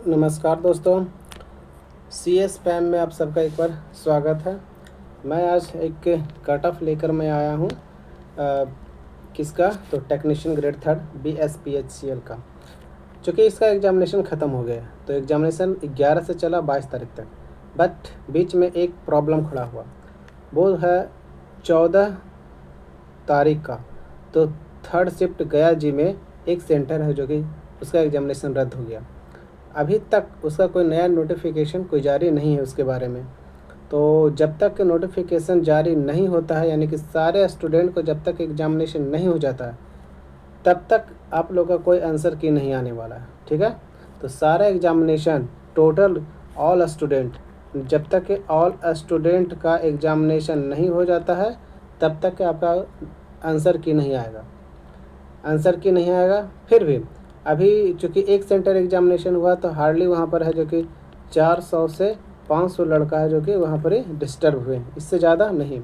नमस्कार दोस्तों, C S पैम में आप सबका एक बार स्वागत है। मैं आज एक कट ऑफ लेकर मैं आया हूँ किसका, तो टेक्नीशियन ग्रेड 3 BSPHCL का। चूँकि इसका एग्जामिनेशन ख़त्म हो गया है, तो एग्जामिनेशन 11 से चला 22 तारीख तक। बट बीच में एक प्रॉब्लम खड़ा हुआ, वो है 14 तारीख का। तो थर्ड शिफ्ट गया जी में एक सेंटर है जो कि उसका एग्जामिनेशन रद्द हो गया। अभी तक उसका कोई नया नोटिफिकेशन कोई जारी नहीं है उसके बारे में। तो जब तक नोटिफिकेशन जारी नहीं होता है, यानी कि सारे स्टूडेंट को जब तक एग्जामिनेशन नहीं हो जाता है, तब तक आप लोग का कोई आंसर की नहीं आने वाला है। ठीक है, तो सारा एग्जामिनेशन टोटल ऑल स्टूडेंट, जब तक कि ऑल स्टूडेंट का एग्जामिनेशन नहीं हो जाता है तब तक आपका आंसर की नहीं आएगा। फिर भी अभी चूँकि एक सेंटर एग्जामिनेशन हुआ, तो हार्डली वहाँ पर है जो कि 400 से 500 लड़का है जो कि वहाँ पर ही डिस्टर्ब हुए, इससे ज़्यादा नहीं।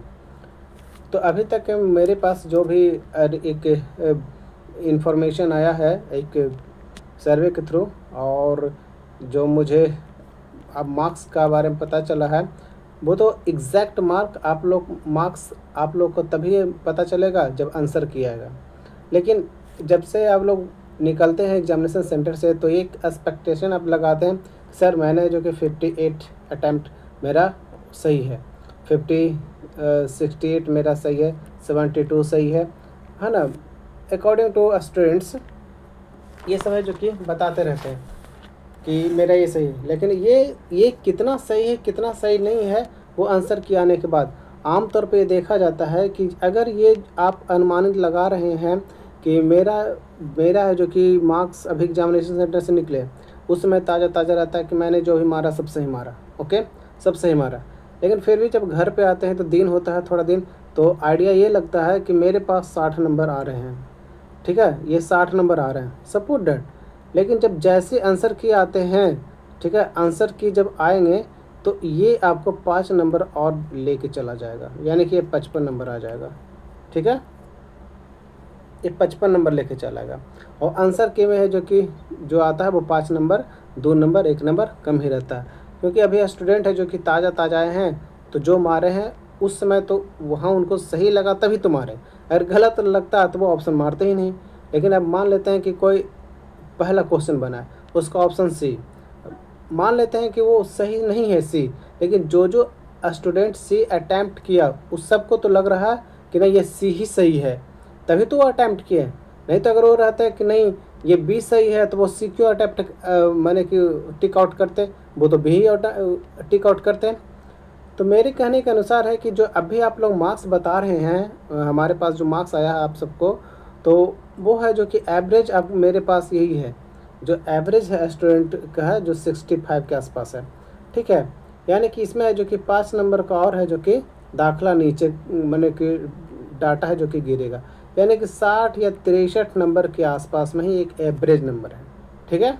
तो अभी तक मेरे पास जो भी एक इंफॉर्मेशन आया है एक सर्वे के थ्रू, और जो मुझे अब मार्क्स का बारे में पता चला है, वो तो एग्जैक्ट मार्क्स आप लोग को तभी पता चलेगा जब आंसर किया जाएगा। लेकिन जब से आप लोग निकलते हैं एग्जामिनेशन सेंटर से, तो एक एक्सपेक्टेशन आप लगाते हैं, सर मैंने जो कि 58 अटैम्प्ट मेरा सही है, 68 मेरा सही है, 72 सही है ना। अकॉर्डिंग टू स्टूडेंट्स ये सब है जो कि बताते रहते हैं कि मेरा ये सही है। लेकिन ये कितना सही है कितना सही नहीं है, वो आंसर किए आने के बाद आमतौर पे ये देखा जाता है कि अगर ये आप अनुमानित लगा रहे हैं कि मेरा है जो कि मार्क्स अभी एग्जामिनेशन सेंटर से निकले उस समय ताज़ा रहता है कि मैंने जो भी मारा सब सही मारा, ओके सब सही मारा। लेकिन फिर भी जब घर पे आते हैं तो दिन होता है थोड़ा दिन, तो आइडिया ये लगता है कि मेरे पास 60 नंबर आ रहे हैं। ठीक है, ये 60 नंबर आ रहे हैं, सपोर्ट डैट। लेकिन जब जैसे आंसर की आते हैं, ठीक है, आंसर की जब आएंगे तो ये आपको 5 नंबर और लेके चला जाएगा, यानी कि ये 55 नंबर आ जाएगा। ठीक है, ये 55 नंबर लेके चलाएगा। और आंसर के में है जो कि जो आता है वो 5 नंबर 2 नंबर 1 नंबर कम ही रहता है। क्योंकि अभी स्टूडेंट है जो कि ताज़ा आए हैं, तो जो मारे हैं उस समय तो वहाँ उनको सही लगा तभी तो मारे, अगर गलत लगता है तो वो ऑप्शन मारते ही नहीं। लेकिन अब मान लेते हैं कि कोई पहला क्वेश्चन बना है, उसका ऑप्शन सी, मान लेते हैं कि वो सही नहीं है सी, लेकिन जो स्टूडेंट सी अटैम्प्ट किया उस सबको तो लग रहा है कि नहीं ये सी ही सही है, तभी तो वो अटैम्प्ट किए। नहीं तो अगर वो रहता है कि नहीं ये बी सही है, तो वो सी क्यों अटैम्प्ट मैंने कि टिक आउट करते, वो तो बी ही टिक आउट करते। तो मेरे कहने के अनुसार है कि जो अभी आप लोग मार्क्स बता रहे हैं, हमारे पास जो मार्क्स आया है आप सबको, तो वो है जो कि एवरेज अब मेरे पास यही है, जो एवरेज है स्टूडेंट का है जो 65 के आसपास है। ठीक है, यानी कि इसमें है जो कि 5 नंबर का और है जो कि दाखला नीचे मैंने कि डाटा है जो कि गिरेगा, यानी कि 60 या 63 नंबर के आसपास में ही एक एवरेज नंबर है। ठीक है,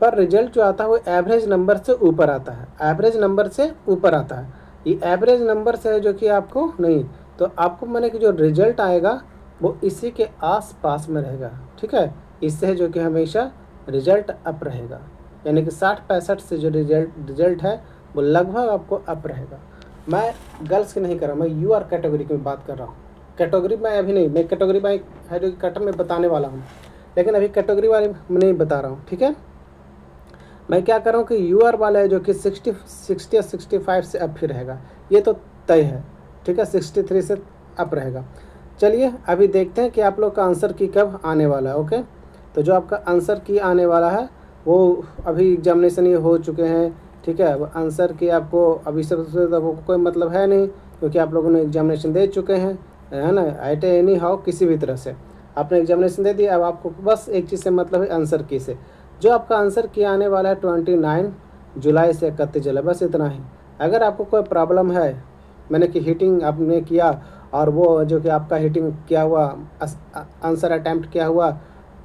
पर रिजल्ट जो आता है वो एवरेज नंबर से ऊपर आता है, एवरेज नंबर से ऊपर आता है। ये एवरेज नंबर से है जो कि आपको नहीं, तो आपको मैंने कि जो रिजल्ट आएगा वो इसी के आस पास में रहेगा। ठीक है, इससे है जो कि हमेशा रिजल्ट अप रहेगा, यानी कि 60-65 से जो रिजल्ट है वो लगभग आपको अप रहेगा। मैं गर्ल्स की नहीं कर रहा, मैं यूआर कैटेगरी की बात कर रहा हूँ। कैटेगरी में अभी नहीं, मैं कैटेगरी में है जो कट में बताने वाला हूँ, लेकिन अभी कैटेगरी वाले में नहीं बता रहा हूँ। ठीक है, मैं क्या कर रहा हूँ कि यूआर वाला है जो कि 60 या 65 से अप ही रहेगा, ये तो तय है। ठीक है, 63 से अप रहेगा। चलिए अभी देखते हैं कि आप लोग का आंसर की कब आने वाला है। ओके, तो जो आपका आंसर की आने वाला है वो अभी एग्जामिनेशन ये हो चुके हैं। ठीक है, वो आंसर की आपको अभी सबसे तो कोई मतलब है नहीं, क्योंकि आप लोगों ने एग्जामिनेशन दे चुके हैं, है ना। एट एनी हाउ किसी भी तरह से आपने एग्जामिनेशन दे दिया, अब आपको बस एक चीज़ से मतलब है आंसर की से। जो आपका आंसर की आने वाला है 29 जुलाई से 31 जुलाई, बस इतना ही। अगर आपको कोई प्रॉब्लम है, मैंने कि हीटिंग आपने किया और वो जो कि आपका हीटिंग किया हुआ आंसर अटैम्प्ट किया हुआ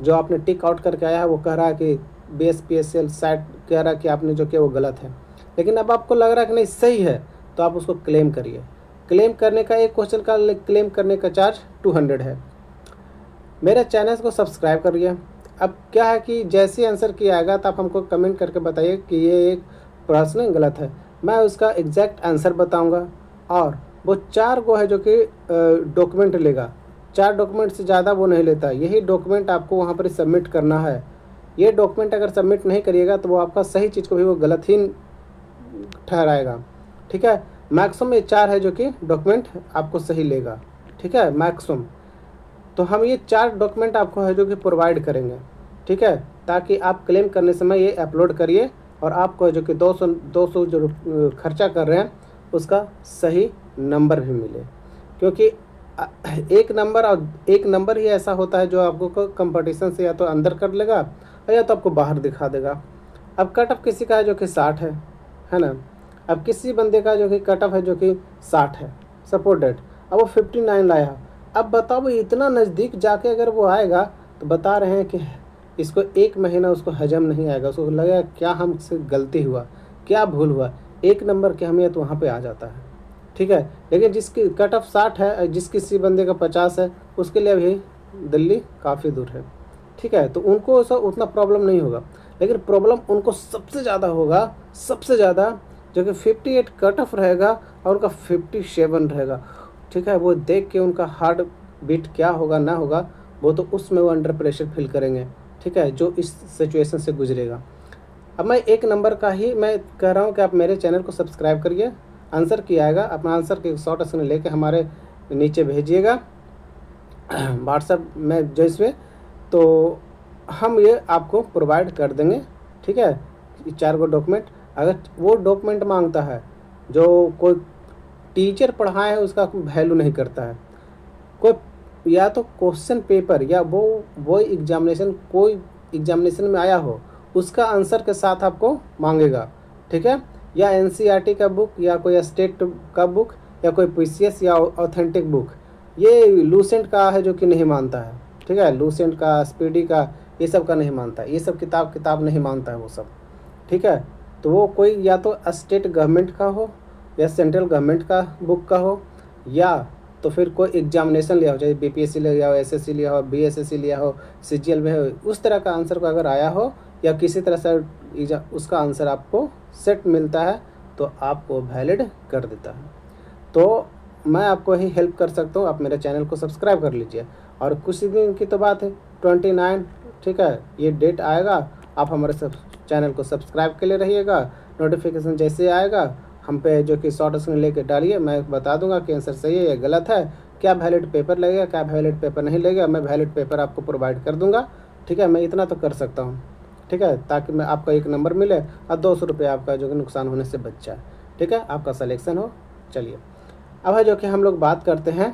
जो आपने टिक आउट करके आया है, वो कह रहा है कि BSPHCL साइट कह रहा है कि आपने जो किया वो गलत है, लेकिन अब आपको लग रहा है कि नहीं सही है, तो आप उसको क्लेम करिए। क्लेम करने का एक क्वेश्चन का क्लेम करने का चार्ज 200 है। मेरे चैनल को सब्सक्राइब करिए, अब क्या है कि जैसे आंसर किया आएगा तो आप हमको कमेंट करके बताइए कि ये एक प्रश्न गलत है, मैं उसका एग्जैक्ट आंसर बताऊंगा। और वो 4 गो है जो कि डॉक्यूमेंट लेगा, 4 डॉक्यूमेंट से ज़्यादा वो नहीं लेता। यही डॉक्यूमेंट आपको वहाँ पर सबमिट करना है। ये डॉक्यूमेंट अगर सबमिट नहीं करिएगा तो वो आपका सही चीज़ को भी वो गलत ही ठहराएगा। ठीक है, मैक्सिमम ये 4 है जो कि डॉक्यूमेंट आपको सही लेगा। ठीक है, मैक्सिमम। तो हम ये 4 डॉक्यूमेंट आपको है जो कि प्रोवाइड करेंगे। ठीक है, ताकि आप क्लेम करने समय ये अपलोड करिए और आपको जो कि 200 जो खर्चा कर रहे हैं उसका सही नंबर भी मिले। क्योंकि एक नंबर ही ऐसा होता है जो आपको कंपटीशन से या तो अंदर कर लेगा या तो आपको बाहर दिखा देगा। अब कट ऑफ किसी का है जो कि 60 है ना। अब किसी बंदे का जो कि कट ऑफ है जो कि 60 है, सपोज डेट, अब वो 59 लाया। अब बताओ वो इतना नज़दीक जाके अगर वो आएगा तो बता रहे हैं कि इसको 1 महीना उसको हजम नहीं आएगा, उसको लगेगा क्या हमसे गलती हुआ, क्या भूल हुआ, 1 नंबर की अहमियत वहाँ पे आ जाता है। ठीक है, लेकिन जिसकी कट ऑफ 60 है, जिस किसी बंदे का 50 है, उसके लिए अभी दिल्ली काफ़ी दूर है। ठीक है, तो उनको ऐसा उतना प्रॉब्लम नहीं होगा। लेकिन प्रॉब्लम उनको सबसे ज़्यादा होगा, सबसे ज़्यादा, जो कि 58 कट ऑफ रहेगा और उनका 57 रहेगा। ठीक है, वो देख के उनका हार्ट बीट क्या होगा ना होगा, वो तो उसमें वो अंडर प्रेशर फील करेंगे। ठीक है, जो इस सिचुएशन से गुजरेगा। अब मैं 1 नंबर का ही मैं कह रहा हूँ कि आप मेरे चैनल को सब्सक्राइब करिए। आंसर किया आएगा, अपना आंसर के शॉर्ट स्क्रीन लेके हमारे नीचे भेजिएगा व्हाट्सएप में जैसे, तो हम ये आपको प्रोवाइड कर देंगे। ठीक है, 4 गो डॉक्यूमेंट। अगर वो डॉक्यूमेंट मांगता है जो कोई टीचर पढ़ाए है उसका वैल्यू नहीं करता है, कोई या तो क्वेश्चन पेपर या वो एग्जामिनेशन, कोई एग्जामिनेशन में आया हो उसका आंसर के साथ आपको मांगेगा। ठीक है, या एनसीईआरटी का बुक या कोई स्टेट का बुक या कोई पीसीएस या ऑथेंटिक बुक, ये लूसेंट का है जो कि नहीं मानता है। ठीक है, लूसेंट का, स्पीडी का, ये सब का नहीं मानता है, ये सब किताब नहीं मानता है वो सब। ठीक है, तो वो कोई या तो स्टेट गवर्नमेंट का हो या सेंट्रल गवर्नमेंट का बुक का हो, या तो फिर कोई एग्जामिनेशन लिया हो, चाहे बीपीएससी लिया हो, एसएससी लिया हो, बीएसएससी लिया हो, सीजीएल में हो, उस तरह का आंसर को अगर आया हो या किसी तरह से उसका आंसर आपको सेट मिलता है तो आपको वैलिड कर देता है। तो मैं आपको ही हेल्प कर सकता हूँ, आप मेरे चैनल को सब्सक्राइब कर लीजिए। और कुछ दिन की तो बात है, 29, ठीक है, ये डेट आएगा, आप हमारे सब चैनल को सब्सक्राइब के लिए रहिएगा। नोटिफिकेशन जैसे आएगा हम पे जो कि शॉर्ट स्क्रीन लेके डालिए, मैं बता दूंगा कि आंसर सही है या गलत है, क्या वैलिड पेपर लगेगा, क्या वैलिड पेपर नहीं लगेगा। मैं वैलिड पेपर आपको प्रोवाइड कर दूंगा। ठीक है, मैं इतना तो कर सकता हूँ। ठीक है, ताकि मैं आपका 1 नंबर मिले और 200 रुपये आपका जो कि नुकसान होने से बच जाए। ठीक है, आपका सिलेक्शन हो। चलिए, अब है जो कि हम लोग बात करते हैं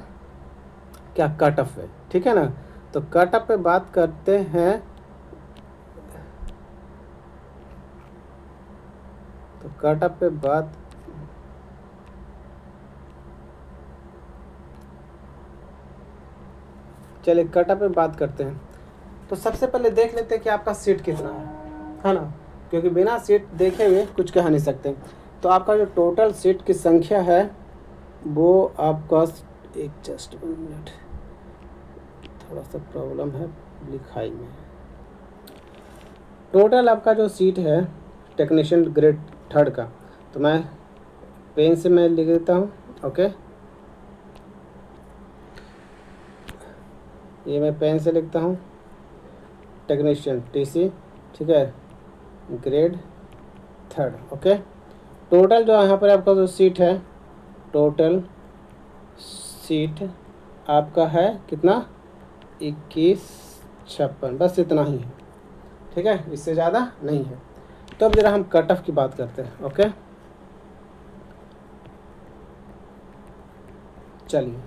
क्या कट ऑफ है। ठीक है ना, तो कट ऑफ पे बात करते हैं। तो कट ऑफ पे बात चलिए कट ऑफ पे बात करते हैं। तो सबसे पहले देख लेते हैं कि आपका सीट कितना है ना, क्योंकि बिना सीट देखे हुए कुछ कह नहीं सकते। तो आपका जो टोटल सीट की संख्या है वो आपका, एक जस्ट 1 मिनट, थोड़ा सा प्रॉब्लम है लिखाई में। टोटल आपका जो सीट है टेक्नीशियन ग्रेड 3 का, तो मैं पेन से मैं लिख देता हूँ। ओके, ये मैं पेन से लिखता हूँ, टेक्नीशियन टीसी, ठीक है, ग्रेड 3। ओके, टोटल जो यहाँ पर आपका जो सीट है, टोटल सीट आपका है कितना, 2156, बस इतना ही है। ठीक है, इससे ज़्यादा नहीं है। तो अब जरा हम कट ऑफ की बात करते हैं। ओके, चलिए,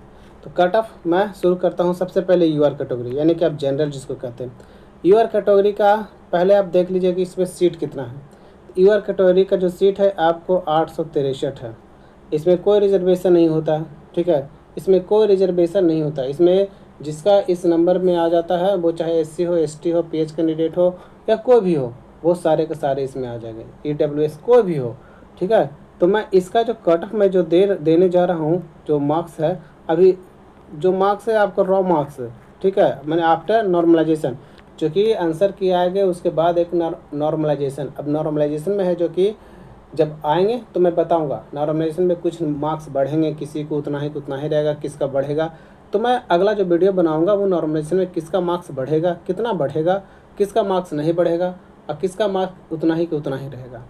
तो कट ऑफ मैं शुरू करता हूँ। सबसे पहले यूआर कैटेगरी, यानी कि आप जनरल जिसको कहते हैं, यूआर कैटेगरी का पहले आप देख लीजिए कि इसमें सीट कितना है। यूआर कैटेगरी का जो सीट है आपको 863 है। इसमें कोई रिजर्वेशन नहीं होता। ठीक है, इसमें कोई रिजर्वेशन नहीं होता। इसमें जिसका इस नंबर में आ जाता है वो चाहे एससी हो, एसटी हो, पीएच कैंडिडेट हो या कोई भी हो, वो सारे के सारे इसमें आ जाएंगे। ईडब्ल्यूएस कोई भी हो। ठीक है, तो मैं इसका जो कट ऑफ मैं जो देने जा रहा हूँ, जो मार्क्स है, अभी जो मार्क्स है आपका रॉ मार्क्स, ठीक है, मैंने आफ्टर नॉर्मलाइजेशन, चूँकि आंसर की आएंगे उसके बाद एक नॉर्मलाइजेशन। अब नॉर्मलाइजेशन में है जो कि जब आएंगे तो मैं बताऊंगा। नॉर्मलाइजेशन में कुछ मार्क्स बढ़ेंगे, किसी को उतना ही रहेगा, किसका बढ़ेगा। तो मैं अगला जो वीडियो बनाऊंगा वो नॉर्मलाइजेशन में किसका मार्क्स बढ़ेगा, कितना बढ़ेगा, किसका मार्क्स नहीं बढ़ेगा और किसका मार्क्स उतना ही रहेगा।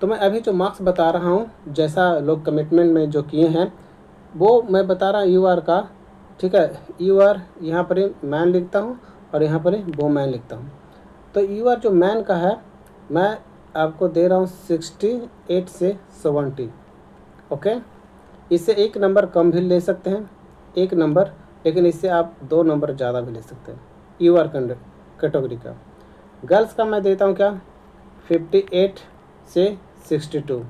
तो मैं अभी जो मार्क्स बता रहा हूँ, जैसा लोग कमिटमेंट में जो किए हैं वो मैं बता रहा हूँ यू आर का। ठीक है, यू आर यहाँ पर ही मैन लिखता हूँ और यहाँ पर ही वो मैन लिखता हूँ। तो यू आर जो मैन का है मैं आपको दे रहा हूँ 68 से 70। ओके, इससे एक नंबर कम भी ले सकते हैं, एक नंबर, लेकिन इससे आप 2 नंबर ज़्यादा भी ले सकते हैं यू आर कैटेगरी का। गर्ल्स का मैं देता हूँ क्या 58 से 62।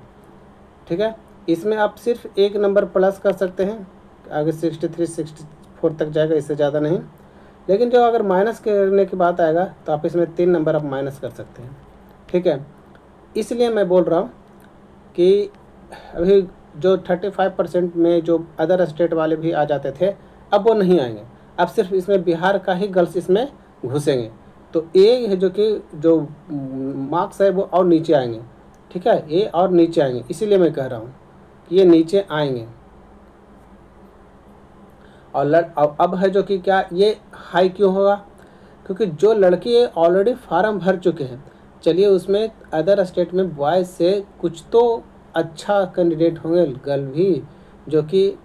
ठीक है, इसमें आप सिर्फ एक नंबर प्लस कर सकते हैं, आगे 63 64 तक जाएगा, इससे ज़्यादा नहीं। लेकिन जो अगर माइनस करने की बात आएगा तो आप इसमें 3 नंबर आप माइनस कर सकते हैं। ठीक है, इसलिए मैं बोल रहा हूँ कि अभी जो 35% में जो अदर स्टेट वाले भी आ जाते थे अब वो नहीं आएंगे। अब सिर्फ इसमें बिहार का ही गर्ल्स इसमें घुसेंगे, तो ए है जो मार्क्स है वो और नीचे आएंगे। ठीक है, ए और नीचे आएंगे, इसीलिए मैं कह रहा हूँ कि ये नीचे आएंगे। और अब है जो कि क्या ये हाई क्यों होगा, क्योंकि जो लड़के ऑलरेडी फार्म भर चुके हैं, चलिए उसमें अदर स्टेट में बॉयज़ से कुछ तो अच्छा कैंडिडेट होंगे गर्ल भी, जो कि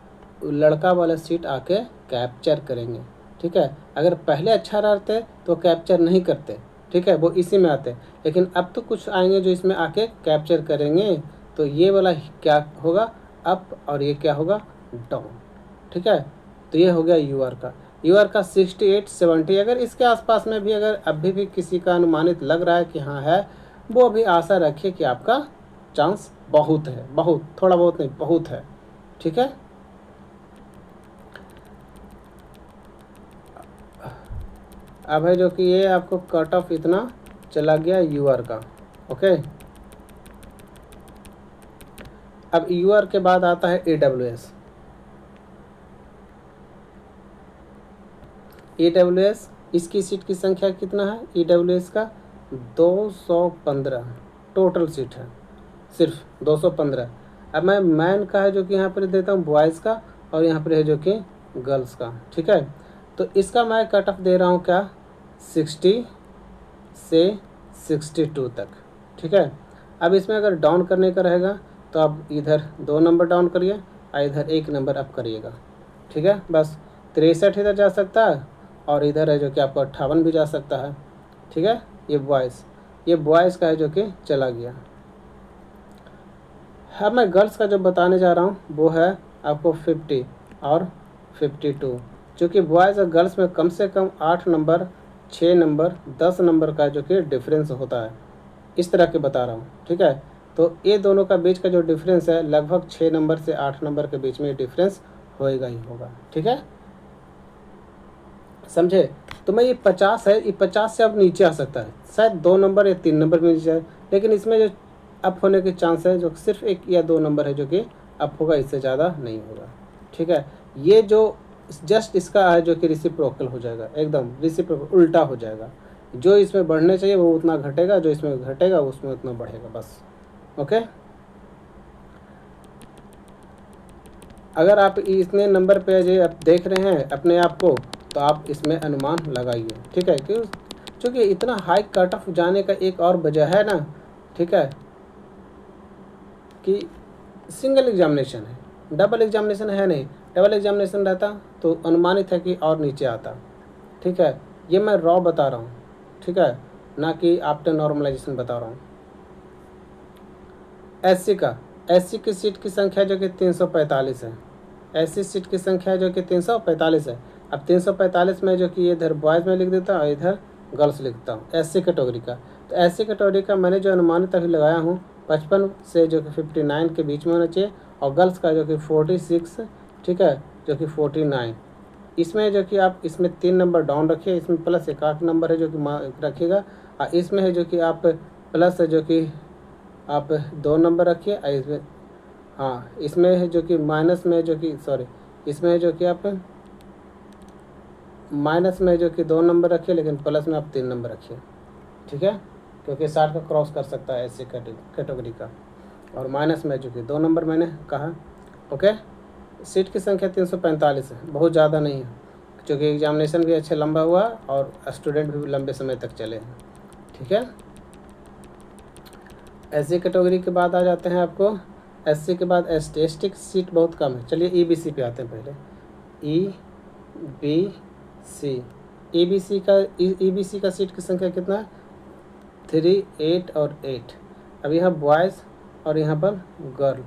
लड़का वाला सीट आके कैप्चर करेंगे। ठीक है, अगर पहले अच्छा रहते तो कैप्चर नहीं करते। ठीक है, वो इसी में आते, लेकिन अब तो कुछ आएंगे जो इसमें आके कैप्चर करेंगे। तो ये वाला क्या होगा अप और ये क्या होगा डाउन। ठीक है, तो ये हो गया यू आर का। यू आर का 68 70, अगर इसके आसपास में भी अगर अभी भी किसी का अनुमानित लग रहा है कि हाँ है, वो अभी आशा रखिए कि आपका चांस बहुत है, बहुत, थोड़ा बहुत नहीं, बहुत है। ठीक है, अब है जो कि ये आपको कट ऑफ इतना चला गया यू आर का। ओके, अब यू आर के बाद आता है AWS। AWS इसकी सीट की संख्या कितना है AWS का 215 टोटल सीट है, सिर्फ 215। अब मैं मैन का है जो कि यहाँ पर देता हूँ बॉयज़ का, और यहाँ पर है जो कि गर्ल्स का। ठीक है, तो इसका मैं कट ऑफ दे रहा हूँ क्या 60 से 62 तक। ठीक है, अब इसमें अगर डाउन करने का रहेगा तो आप इधर 2 नंबर डाउन करिए और इधर 1 नंबर अप करिएगा। ठीक है, बस 63 इधर जा सकता है और इधर है जो कि आपको 58 भी जा सकता है। ठीक है, ये बॉयज़ का है जो कि चला गया। अब मैं गर्ल्स का जो बताने जा रहा हूँ वो है आपको 50 और 52, क्योंकि बॉयज़ और गर्ल्स में कम से कम 8 नंबर 6 नंबर 10 नंबर का जो कि डिफरेंस होता है, इस तरह के बता रहा हूँ। ठीक है, तो ये दोनों का बीच का जो डिफरेंस है लगभग 6 नंबर से 8 नंबर के बीच में डिफरेंस होएगा ही होगा। ठीक है, समझे। तो मैं ये 50 है, ये 50 से अब नीचे आ सकता है, शायद 2 नंबर या 3 नंबर में नीचे जाए, लेकिन इसमें जो अप होने के चांस है जो सिर्फ 1 या 2 नंबर है जो कि अप होगा, इससे ज़्यादा नहीं होगा। ठीक है, ये जो जस्ट इसका है जो कि रिसिप्रोकल हो जाएगा, एकदम रिसिप्रोकल उल्टा हो जाएगा। जो इसमें बढ़ने चाहिए वो उतना घटेगा, जो इसमें घटेगा उसमें उतना बढ़ेगा, बस। ओके, अगर आप इतने नंबर पे जो आप देख रहे हैं अपने आप को, तो आप इसमें अनुमान लगाइए। ठीक है, क्योंकि इतना हाई कट ऑफ जाने का एक और वजह है ना, ठीक है, कि सिंगल एग्जामिनेशन है, डबल एग्जामिनेशन है नहीं। डबल एग्जामिनेशन रहता तो अनुमानित है कि और नीचे आता। ठीक है, ये मैं रॉ बता रहा हूँ, ठीक है, ना कि आफ्टर नॉर्मलाइजेशन बता रहा हूँ। एससी की सीट की संख्या जो कि 345 है, एससी सीट की संख्या जो कि 345 है। अब 345 में जो कि ये इधर बॉयज़ में लिख देता हूँ और इधर गर्ल्स लिखता हूँ एससी कैटेगरी का। तो एससी कैटेगरी का मैंने जो अनुमानित अभी लगाया हूँ 55 से जो कि 59 के बीच में होना चाहिए, और गर्ल्स का जो कि 46, ठीक है, जो कि 49। इसमें जो कि आप इसमें 3 नंबर डाउन रखिए, इसमें प्लस 1 नंबर है जो कि रखिएगा, और इसमें है जो कि आप प्लस है जो कि आप 2 नंबर रखिए, और इसमें हाँ इसमें है जो कि माइनस में जो कि इसमें है जो कि आप माइनस में जो कि 2 नंबर रखिए, लेकिन प्लस में आप 3 नंबर रखिए, ठीक है, क्योंकि 60 का क्रॉस कर सकता है ऐसी कैटेगरी का। और माइनस में जो कि 2 नंबर मैंने कहा। ओके, सीट की संख्या 345 है, बहुत ज़्यादा नहीं है, क्योंकि एग्जामिनेशन भी अच्छे लंबा हुआ और स्टूडेंट भी लंबे समय तक चले हैं, ठीक है। एससी कैटेगरी के बाद आ जाते हैं आपको, एससी के बाद एसटी। एसटी की सीट बहुत कम है। चलिए ईबीसी पे आते हैं पहले। ईबीसी, ईबीसी का सीट की संख्या कितना है? 3, 8 और 8। अब यहाँ बॉयज़ और यहाँ पर गर्ल,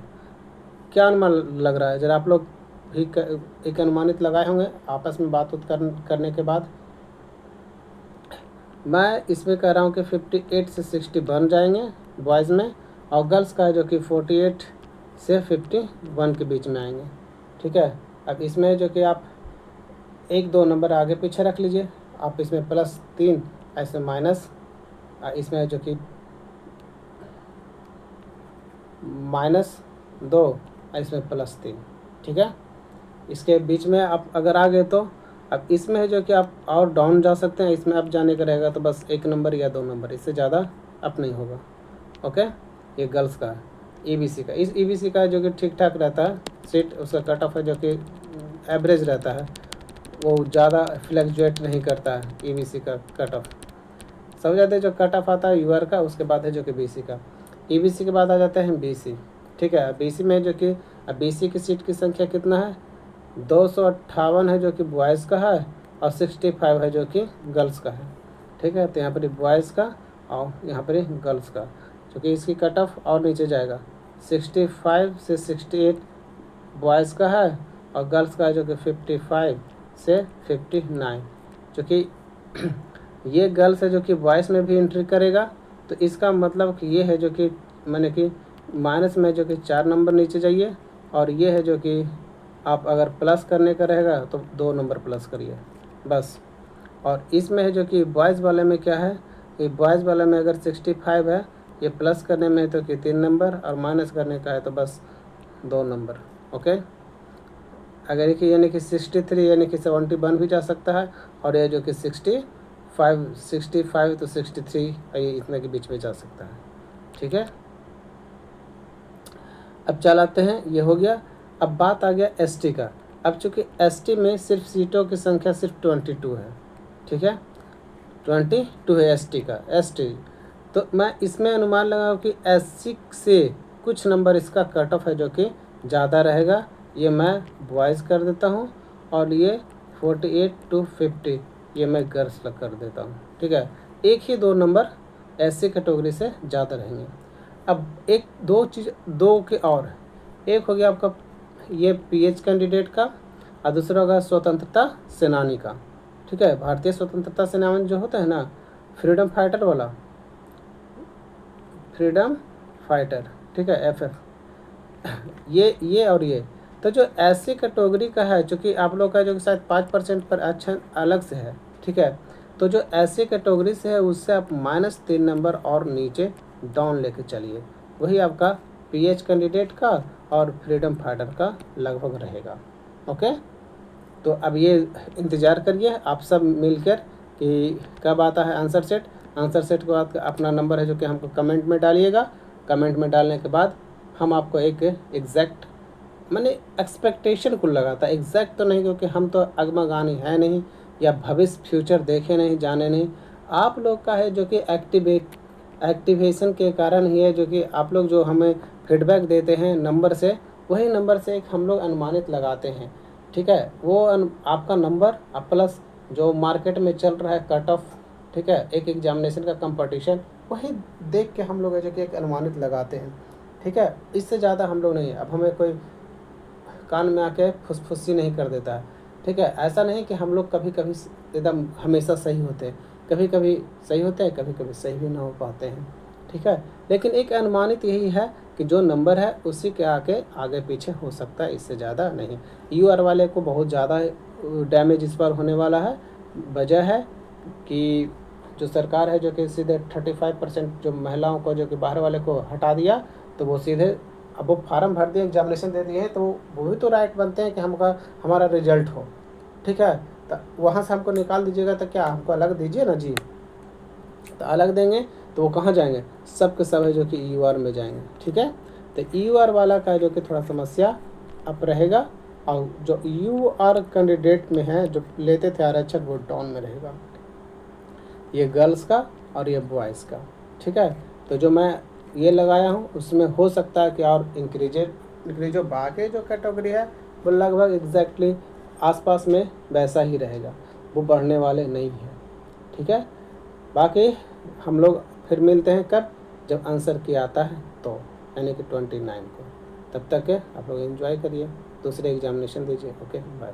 क्या अनुमान लग रहा है? जरा आप लोग भी एक अनुमानित लगाए होंगे आपस में बात करने के बाद। मैं इसमें कह रहा हूँ कि 58 से 60 बन जाएंगे बॉयज़ में, और गर्ल्स का है जो कि 48 से 51 के बीच में आएंगे, ठीक है। अब इसमें जो कि आप 1-2 नंबर आगे पीछे रख लीजिए, आप इसमें +3 ऐसे माइनस, इसमें जो कि -2 इसमें +3, ठीक है। इसके बीच में आप अगर आ गए तो अब इसमें है जो कि आप और डाउन जा सकते हैं। इसमें आप जाने का रहेगा तो बस 1 नंबर या 2 नंबर, इससे ज़्यादा अप नहीं होगा। ओके, ये गर्ल्स का है। ईबीसी का, इस ईबीसी का जो कि ठीक ठाक रहता है सीट, उसका कट ऑफ है जो कि एवरेज रहता है, वो ज़्यादा फ्लैक्चुएट नहीं करता है ईबीसी का कट ऑफ। समझ जाते हैं, जो कट ऑफ आता है यूआर का, उसके बाद है जो कि बीसी का। ईबीसी के बाद आ जाते हैं बीसी, ठीक है। बीसी में जो कि अब बीसी की सीट की संख्या कितना है? 258 है जो कि बॉयज़ का है, और 65 है जो कि गर्ल्स का है, ठीक है। तो यहाँ पर बॉयज़ का और यहाँ पर गर्ल्स का, क्योंकि इसकी कट ऑफ और नीचे जाएगा। 65 से 68 बॉयज़ का है, और गर्ल्स का है जो कि 55 से 59, क्योंकि ये गर्ल्स है जो कि बॉयज़ में भी एंट्री करेगा। तो इसका मतलब कि ये है जो कि मैंने कि माइनस में जो कि 4 नंबर नीचे जाइए, और ये है जो कि आप अगर प्लस करने का रहेगा तो 2 नंबर प्लस करिए बस। और इसमें है जो कि बॉयज़ वाले में क्या है कि बॉयज़ वाले में अगर 65 है, ये प्लस करने में है तो कि 3 नंबर, और माइनस करने का है तो बस 2 नंबर। ओके, अगर कि यानी कि 63 यानी कि 70 बन भी जा सकता है, और ये जो कि 65 तो 63 ये इतने के बीच में जा सकता है, ठीक है। अब चलाते हैं, ये हो गया। अब बात आ गया एसटी का। अब चूँकि एसटी में सिर्फ सीटों की संख्या सिर्फ 22 है, ठीक है, 22 है एसटी का। एसटी तो मैं इसमें अनुमान लगाऊँ कि एससी से कुछ नंबर इसका कट ऑफ है जो कि ज़्यादा रहेगा। ये मैं बॉयज़ कर देता हूँ, और ये 48 to 50 ये मैं गर्ल्स कर देता हूँ, ठीक है। 1 ही 2 नंबर एससी कैटेगरी से ज़्यादा रहेंगे। अब दो के और, एक हो गया आपका ये पीएच कैंडिडेट का, और दूसरा होगा स्वतंत्रता सेनानी का, ठीक है। भारतीय स्वतंत्रता सेनानी जो होता है ना, फ्रीडम फाइटर वाला, फ्रीडम फाइटर, ठीक है, एफएफ, ये और ये। तो जो ऐसी कैटेगरी का है, चूँकि आप लोग का जो कि शायद 5% पर अच्छा अलग से है, ठीक है। तो जो ऐसी कैटेगरी से है उससे आप -3 नंबर और नीचे डाउन लेके चलिए, वही आपका पीएच कैंडिडेट का और फ्रीडम फाइटर का लगभग रहेगा। ओके, तो अब ये इंतज़ार करिए आप सब मिलकर कि कब आता है आंसर सेट। आंसर सेट के बाद अपना नंबर है जो कि हमको कमेंट में डालिएगा। कमेंट में डालने के बाद हम आपको एक एग्जैक्ट, मैंने एक्सपेक्टेशन को लगाता, एग्जैक्ट तो नहीं, क्योंकि हम तो अगमागानी है नहीं, या भविष्य फ्यूचर देखे नहीं, जाने नहीं। आप लोग का है जो कि एक्टिवेशन के कारण ही है, जो कि आप लोग जो हमें फीडबैक देते हैं नंबर से, वही नंबर से एक हम लोग अनुमानित लगाते हैं, ठीक है। वो आपका नंबर अब प्लस जो मार्केट में चल रहा है कट ऑफ, ठीक है, एक एग्जामिनेशन का कंपटीशन, वही देख के हम लोग है जो कि एक अनुमानित लगाते हैं, ठीक है। इससे ज़्यादा हम लोग नहीं, अब हमें कोई कान में आके फुसफुसी नहीं कर देता है, ठीक है। ऐसा नहीं कि हम लोग कभी कभी एकदम हमेशा सही होते हैं, कभी कभी सही होते हैं, कभी कभी सही भी ना हो पाते हैं, ठीक है। लेकिन एक अनुमानित यही है कि जो नंबर है उसी के आगे पीछे हो सकता है, इससे ज़्यादा नहीं। यूआर वाले को बहुत ज़्यादा डैमेज इस पर होने वाला है। वजह है कि जो सरकार है जो कि सीधे 35% जो महिलाओं को जो कि बाहर वाले को हटा दिया, तो वो सीधे अब वो फार्म भर दिए, एग्जामिनेशन दे दिए, तो वो भी तो राइट बनते हैं कि हमारा रिजल्ट हो, ठीक है। तो वहाँ से हमको निकाल दीजिएगा, तो क्या हमको अलग दीजिए ना जी। तो अलग देंगे तो वो कहाँ जाएंगे, सब के सब है जो कि EUR में जाएंगे, ठीक है। तो EUR वाला का जो कि थोड़ा समस्या अप रहेगा, और जो EUR कैंडिडेट में है जो लेते थे आरक्षण वो डाउन में रहेगा, ये गर्ल्स का और ये बॉयज़ का, ठीक है। तो जो मैं ये लगाया हूँ उसमें हो सकता है कि और इंक्रीज हो, बाकी जो कैटेगरी है वो लगभग एग्जैक्टली आसपास में वैसा ही रहेगा, वो बढ़ने वाले नहीं हैं, ठीक है। बाकी हम लोग फिर मिलते हैं कब, जब आंसर की आता है तो, यानी कि 29 को। तब तक के आप लोग एंजॉय करिए, दूसरे एग्जामिनेशन दीजिए। Okay bye.